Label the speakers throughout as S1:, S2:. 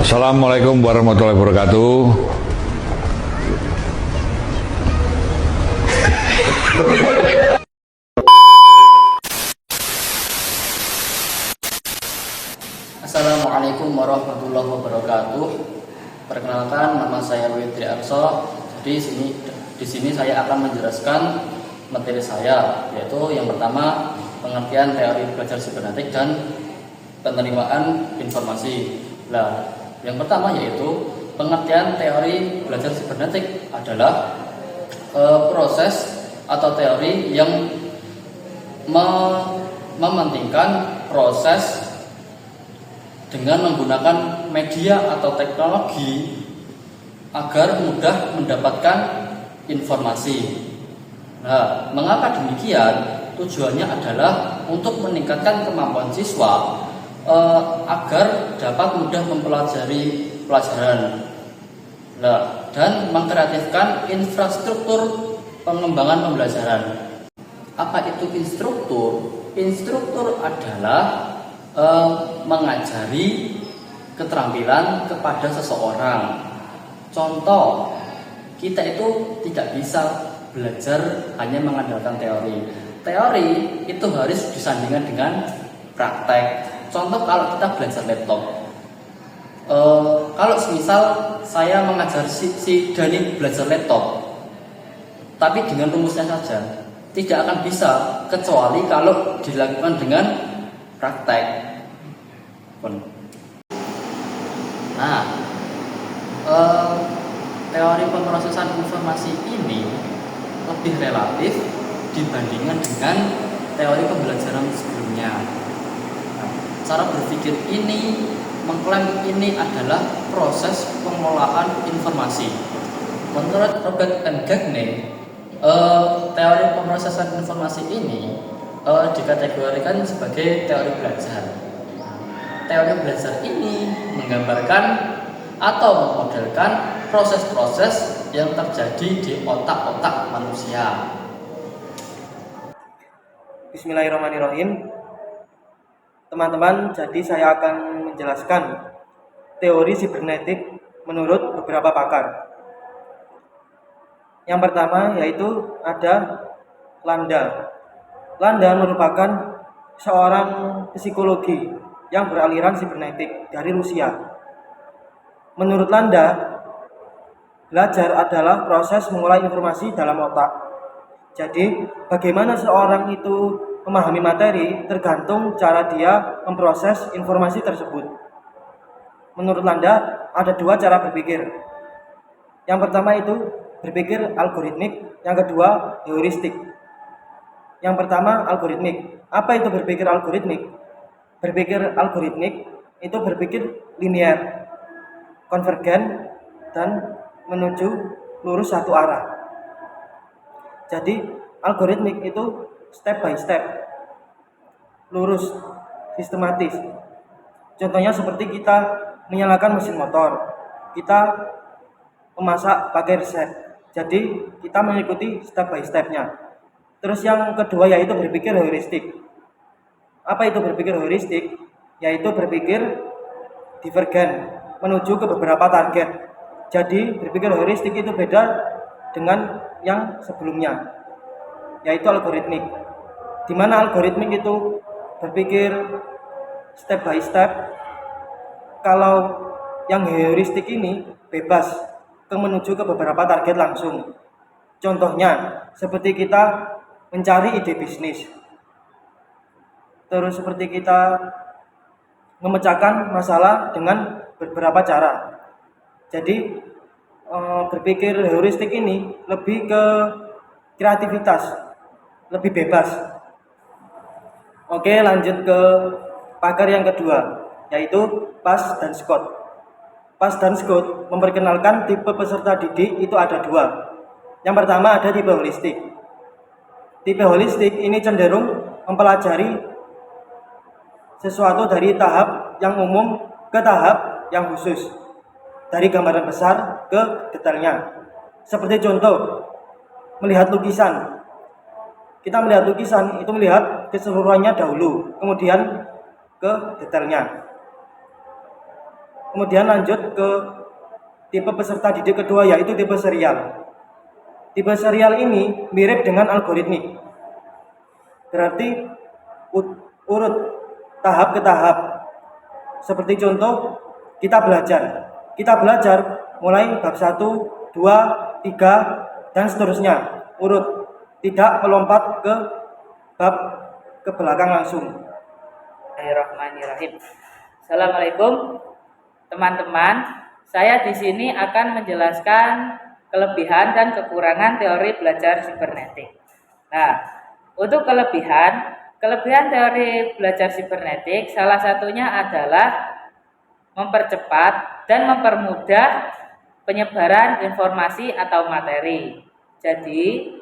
S1: Assalamualaikum warahmatullahi wabarakatuh.
S2: Assalamualaikum warahmatullahi wabarakatuh. Perkenalkan, nama saya Widri Arso. Jadi di sini saya akan menjelaskan materi saya, yaitu yang pertama pengertian teori belajar sibernetik dan penerimaan informasi. Nah, yang pertama yaitu pengertian teori belajar sibernetik adalah proses atau teori yang mementingkan proses dengan menggunakan media atau teknologi agar mudah mendapatkan informasi. Nah, mengapa demikian? Tujuannya adalah untuk meningkatkan kemampuan siswa agar dapat mudah mempelajari pelajaran, dan mengkreatifkan infrastruktur pengembangan pembelajaran. Apa itu instruktur? Instruktur adalah mengajari keterampilan kepada seseorang. Contoh, kita itu tidak bisa belajar hanya mengandalkan teori. Teori itu harus disandingkan dengan praktek. Contoh, kalau kita belajar laptop, kalau semisal saya mengajar si Dani belajar laptop, tapi dengan rumusnya saja, tidak akan bisa kecuali kalau dilakukan dengan praktek. Nah, teori pemrosesan informasi ini lebih relatif dibandingkan dengan teori pembelajaran sebelumnya. Cara berpikir ini mengklaim ini adalah proses pengolahan informasi. Menurut Robert M. Gagne, teori pemrosesan informasi ini dikategorikan sebagai teori belajar. Teori belajar ini menggambarkan atau memodelkan proses-proses yang terjadi di otak-otak manusia.
S3: Bismillahirrahmanirrahim. Teman-teman, jadi saya akan menjelaskan teori sibernetik menurut beberapa pakar. Yang pertama yaitu ada Landa. Landa merupakan seorang psikologi yang beraliran sibernetik dari Rusia. Menurut Landa, belajar adalah proses mengolah informasi dalam otak. Jadi, bagaimana seorang itu memahami materi tergantung cara dia memproses informasi tersebut. Menurut Landa, ada dua cara berpikir. Yang pertama itu berpikir algoritmik, yang kedua heuristik. Yang pertama algoritmik. Apa itu berpikir algoritmik? Berpikir algoritmik itu berpikir linear, konvergen, dan menuju lurus satu arah. Jadi algoritmik itu step by step, lurus, sistematis. Contohnya seperti kita menyalakan mesin motor, kita memasak pakai resep. Jadi kita mengikuti step by stepnya. Terus yang kedua yaitu berpikir heuristik. Apa itu berpikir heuristik? Yaitu berpikir divergen, menuju ke beberapa target. Jadi berpikir heuristik itu beda dengan yang sebelumnya, yaitu algoritmik. Di mana algoritmik itu berpikir step by step. Kalau yang heuristik ini bebas menuju ke beberapa target langsung. Contohnya seperti kita mencari ide bisnis. Terus seperti kita memecahkan masalah dengan beberapa cara. Jadi berpikir heuristik ini lebih ke kreativitas, lebih bebas. Oke, lanjut ke pakar yang kedua, yaitu Pas dan Scott. Pas dan Scott memperkenalkan tipe peserta didik itu ada dua. Yang pertama ada tipe holistik. Tipe holistik ini cenderung mempelajari sesuatu dari tahap yang umum ke tahap yang khusus, dari gambaran besar ke detailnya. Seperti contoh, melihat lukisan. Kita melihat lukisan itu melihat keseluruhannya dahulu, kemudian ke detailnya. Kemudian lanjut ke tipe peserta didik kedua, yaitu tipe serial. Tipe serial ini mirip dengan algoritmik. Berarti urut tahap ke tahap. Seperti contoh, kita belajar mulai bab 1, 2, 3 dan seterusnya. Urut, tidak melompat ke bab ke belakang langsung.
S1: Bismillahirrahmanirrahim. Assalamualaikum teman-teman. Saya di sini akan menjelaskan kelebihan dan kekurangan teori belajar sibernetik. Nah, untuk kelebihan teori belajar sibernetik salah satunya adalah mempercepat dan mempermudah penyebaran informasi atau materi. Jadi,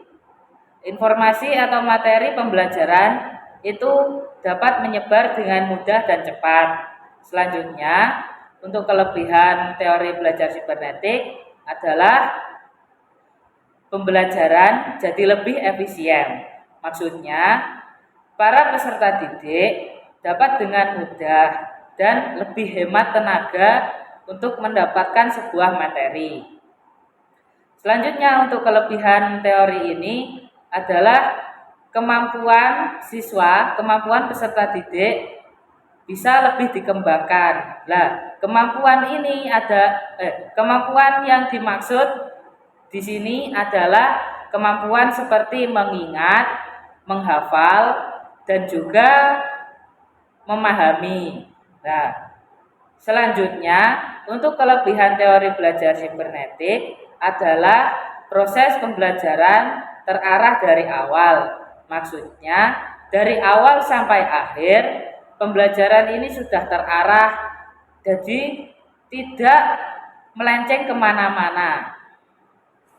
S1: informasi atau materi pembelajaran itu dapat menyebar dengan mudah dan cepat. Selanjutnya, untuk kelebihan teori belajar sibernetik adalah pembelajaran jadi lebih efisien. Maksudnya, para peserta didik dapat dengan mudah dan lebih hemat tenaga untuk mendapatkan sebuah materi. Selanjutnya, untuk kelebihan teori ini adalah kemampuan peserta didik bisa lebih dikembangkan. Nah, kemampuan yang dimaksud di sini adalah kemampuan seperti mengingat, menghafal, dan juga memahami. Nah, selanjutnya untuk kelebihan teori belajar sibernetik adalah proses pembelajaran terarah dari awal. Maksudnya dari awal sampai akhir pembelajaran ini sudah terarah, jadi tidak melenceng kemana-mana.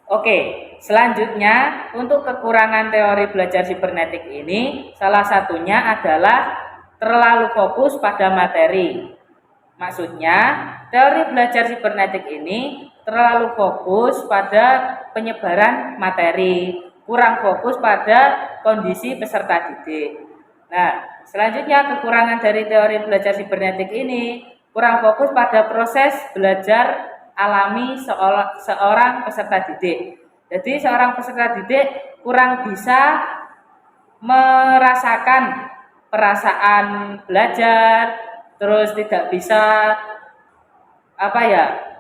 S1: Oke, selanjutnya untuk kekurangan teori belajar sibernetik ini salah satunya adalah terlalu fokus pada materi. Maksudnya teori belajar sibernetik ini terlalu fokus pada penyebaran materi, kurang fokus pada kondisi peserta didik. Nah, selanjutnya kekurangan dari teori belajar sibernetik ini kurang fokus pada proses belajar alami seorang peserta didik. Jadi seorang peserta didik kurang bisa merasakan perasaan belajar, terus tidak bisa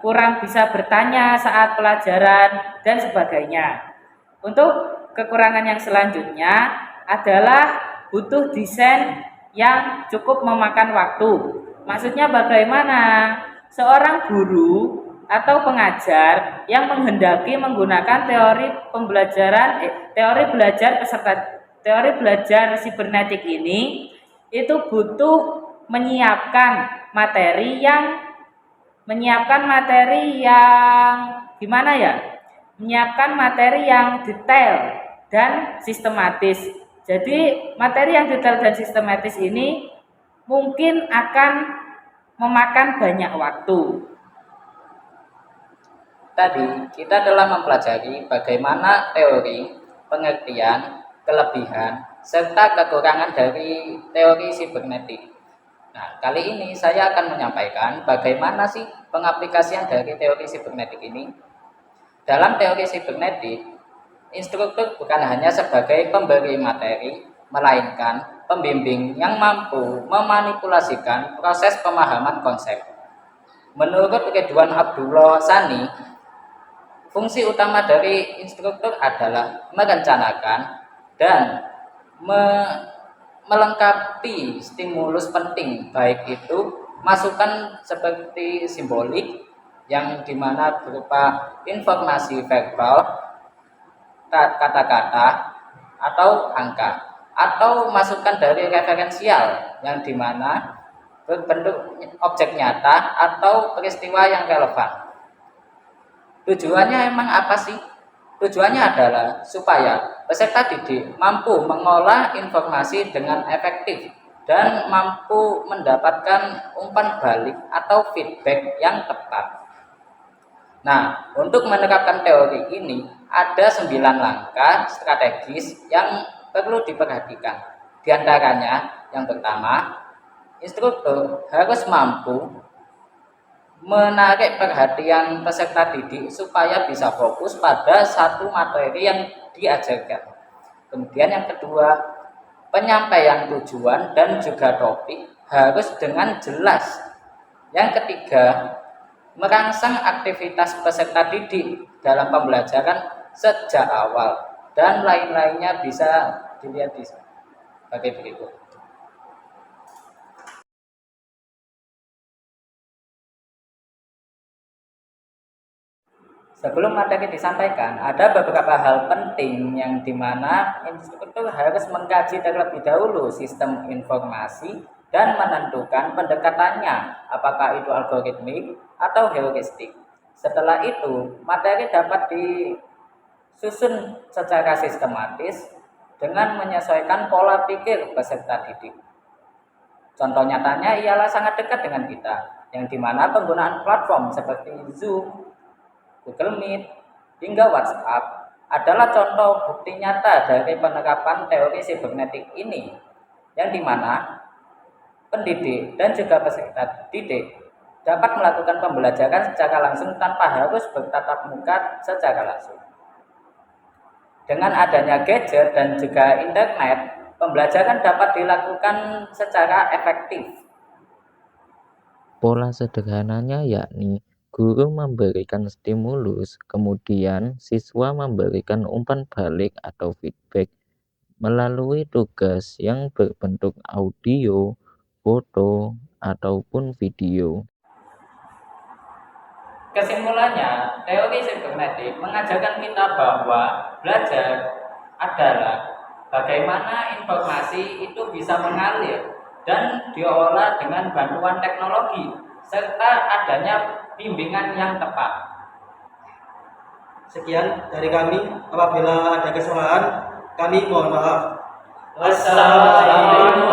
S1: kurang bisa bertanya saat pelajaran dan sebagainya. Untuk kekurangan yang selanjutnya adalah butuh desain yang cukup memakan waktu. Maksudnya bagaimana? Seorang guru atau pengajar yang menghendaki menggunakan teori belajar sibernetik ini itu butuh menyiapkan materi yang gimana ya? Menyiapkan materi yang detail dan sistematis. Jadi materi yang detail dan sistematis ini mungkin akan memakan banyak waktu.
S4: Tadi kita telah mempelajari bagaimana teori, pengertian, kelebihan, serta kekurangan dari teori sibernetik. Nah, kali ini saya akan menyampaikan bagaimana sih pengaplikasian dari teori sibernetik ini. Dalam teori sibernetik, instruktur bukan hanya sebagai pemberi materi, melainkan pembimbing yang mampu memanipulasikan proses pemahaman konsep. Menurut Ridwan Abdullah Sani, fungsi utama dari instruktur adalah merencanakan dan melengkapi stimulus penting, baik itu masukan seperti simbolik yang dimana berupa informasi verbal, kata-kata atau angka, atau masukan dari referensial yang dimana berbentuk objek nyata atau peristiwa yang relevan. Tujuannya emang apa sih? Tujuannya adalah supaya peserta didik mampu mengolah informasi dengan efektif dan mampu mendapatkan umpan balik atau feedback yang tepat. Nah, untuk menerapkan teori ini ada 9 langkah strategis yang perlu diperhatikan. Di antaranya, yang pertama, instruktur harus mampu menarik perhatian peserta didik supaya bisa fokus pada satu materi yang diajarkan. Kemudian yang kedua, penyampaian tujuan dan juga topik harus dengan jelas. Yang ketiga, merangsang aktivitas peserta didik dalam pembelajaran sejak awal, dan lain-lainnya bisa dilihat di sebagai berikut. Sebelum materi disampaikan, ada beberapa hal penting yang dimana instruktur harus mengkaji terlebih dahulu sistem informasi dan menentukan pendekatannya, apakah itu algoritmik atau heuristik. Setelah itu, materi dapat disusun secara sistematis dengan menyesuaikan pola pikir peserta didik. Contoh nyatanya ialah sangat dekat dengan kita, yang dimana penggunaan platform seperti Zoom, Google Meet, hingga WhatsApp adalah contoh bukti nyata dari penerapan teori sibernetik ini, yang dimana pendidik dan juga peserta didik dapat melakukan pembelajaran secara langsung tanpa harus bertatap muka secara langsung. Dengan adanya gadget dan juga internet, pembelajaran dapat dilakukan secara efektif.
S5: Pola sederhananya yakni guru memberikan stimulus, kemudian siswa memberikan umpan balik atau feedback melalui tugas yang berbentuk audio, foto, ataupun video.
S4: Kesimpulannya, teori sibernetik mengajarkan kita bahwa belajar adalah bagaimana informasi itu bisa mengalir dan diolah dengan bantuan teknologi serta adanya bimbingan yang tepat.
S3: Sekian dari kami. Apabila ada kesalahan, kami mohon maaf.
S4: Wassalamualaikum